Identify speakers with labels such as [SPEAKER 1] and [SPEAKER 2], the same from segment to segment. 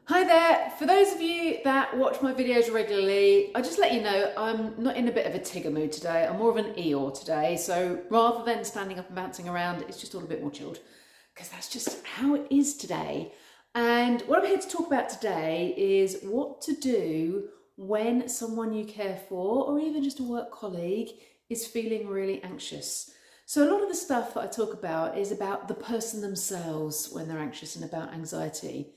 [SPEAKER 1] Hi there! For those of you that watch my videos regularly, I just let you know I'm not in a bit of a Tigger mood today. I'm more of an Eeyore today. So rather than standing up and bouncing around, it's just all a bit more chilled because that's just how it is today. And what I'm here to talk about today is what to do when someone you care for, or even just a work colleague, is feeling really anxious. So a lot of the stuff that I talk about is about the person themselves when they're anxious and about anxiety.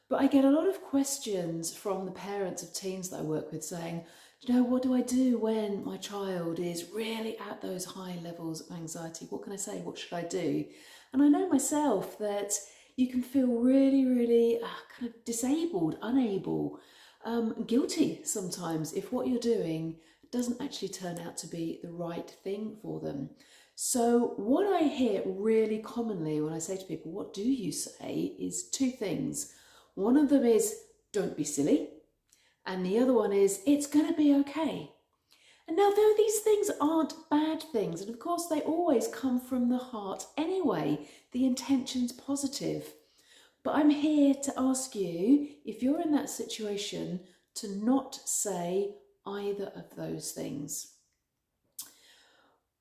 [SPEAKER 1] But I get a lot of questions from the parents of teens that I work with saying, what do I do when my child is really at those high levels of anxiety? What can I say? What should I do? And I know myself that you can feel really kind of disabled, unable, guilty sometimes if what you're doing doesn't actually turn out to be the right thing for them. So what I hear really commonly when I say to people, what do you say, is two things. One of them is, don't be silly. And the other one is, it's going to be okay. And now, though these things aren't bad things, and of course they always come from the heart anyway, the intention's positive. But I'm here to ask you, if you're in that situation, to not say either of those things.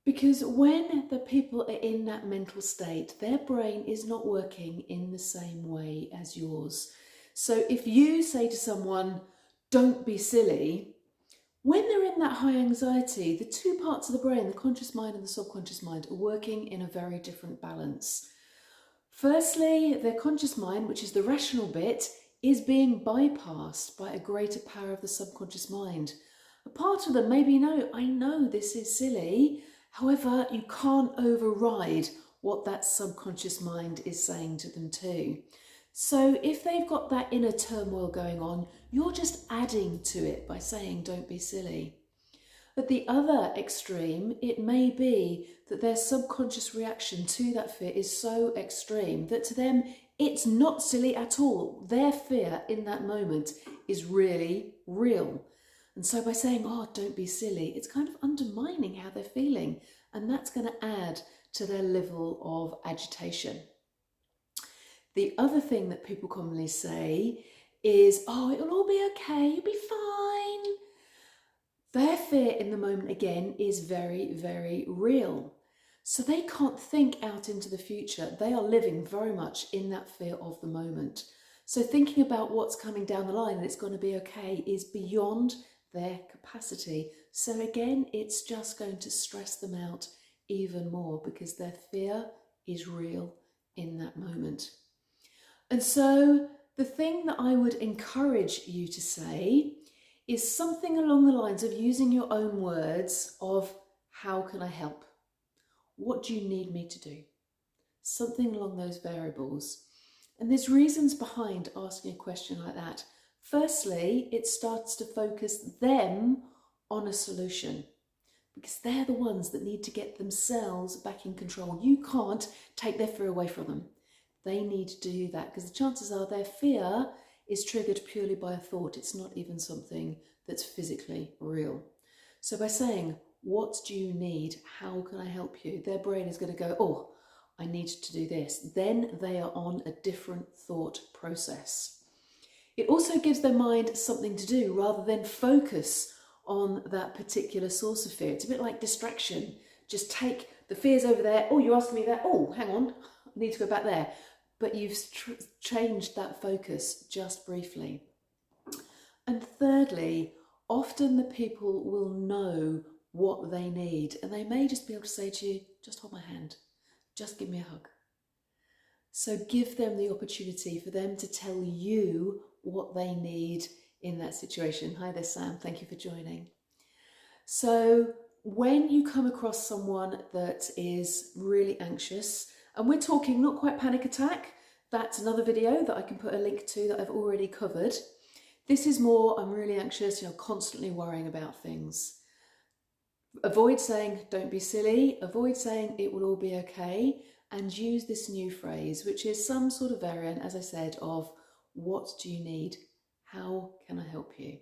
[SPEAKER 1] Because when the people are in that mental state, their brain is not working in the same way as yours. So if you say to someone, don't be silly, when they're in that high anxiety, the two parts of the brain, the conscious mind and the subconscious mind, are working in a very different balance. Firstly, their conscious mind, which is the rational bit, is being bypassed by a greater power of the subconscious mind. A part of them maybe know, I know this is silly. However, you can't override what that subconscious mind is saying to them too. So if they've got that inner turmoil going on, you're just adding to it by saying, don't be silly. At the other extreme, it may be that their subconscious reaction to that fear is so extreme that to them, it's not silly at all. Their fear in that moment is really real. And so by saying, oh, don't be silly, it's kind of undermining how they're feeling. And that's going to add to their level of agitation. The other thing that people commonly say is, oh, it'll all be okay, you'll be fine. Their fear in the moment, again, is very real. So they can't think out into the future. They are living very much in that fear of the moment. So thinking about what's coming down the line and it's going to be okay is beyond their capacity. So again, it's just going to stress them out even more because their fear is real in that moment. And so the thing that I would encourage you to say is something along the lines of using your own words of, how can I help? What do you need me to do? Something along those variables. And there's reasons behind asking a question like that. Firstly, it starts to focus them on a solution because they're the ones that need to get themselves back in control. You can't take their fear away from them. They need to do that because the chances are their fear is triggered purely by a thought. It's not even something that's physically real. So by saying, what do you need? How can I help you? Their brain is going to go, oh, I need to do this. Then they are on a different thought process. It also gives their mind something to do rather than focus on that particular source of fear. It's a bit like distraction. Just take the fears over there. Oh, you're asking me that. Oh, hang on. I need to go back there. But you've changed that focus just briefly. And thirdly, often the people will know what they need and they may just be able to say to you, just hold my hand, just give me a hug. So give them the opportunity for them to tell you what they need in that situation. Hi there, Sam. Thank you for joining. So when you come across someone that is really anxious, and we're talking not quite panic attack, that's another video that I can put a link to that I've already covered. This is more, I'm really anxious, constantly worrying about things. Avoid saying, don't be silly. Avoid saying, it will all be okay. And use this new phrase, which is some sort of variant, as I said, of what do you need? How can I help you?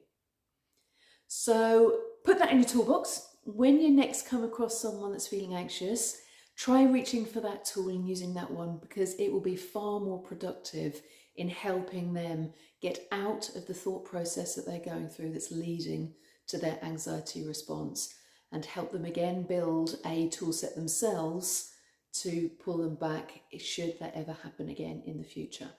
[SPEAKER 1] So put that in your toolbox. When you next come across someone that's feeling anxious, try reaching for that tool and using that one because it will be far more productive in helping them get out of the thought process that they're going through that's leading to their anxiety response, and help them again build a tool set themselves to pull them back should that ever happen again in the future.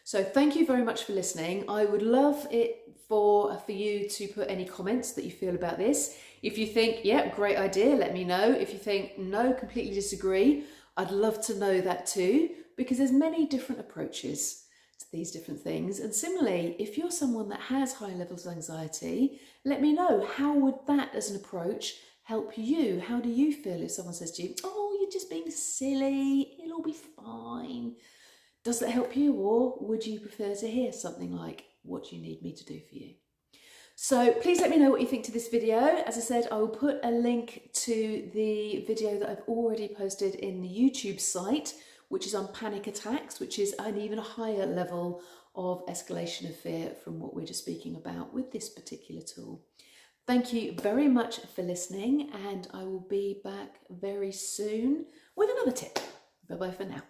[SPEAKER 1] So thank you very much for listening. I would love it for you to put any comments that you feel about this. If you think, yeah, great idea, let me know. If you think, no, completely disagree, I'd love to know that too, because there's many different approaches to these different things. And similarly, if you're someone that has high levels of anxiety, let me know, how would that as an approach help you? How do you feel if someone says to you, oh, you're just being silly, it'll be fine? Does that help you, or would you prefer to hear something like, what do you need me to do for you? So please let me know what you think to this video. As I said, I will put a link to the video that I've already posted in the YouTube site, which is on panic attacks, which is an even higher level of escalation of fear from what we're just speaking about with this particular tool. Thank you very much for listening, and I will be back very soon with another tip. Bye-bye for now.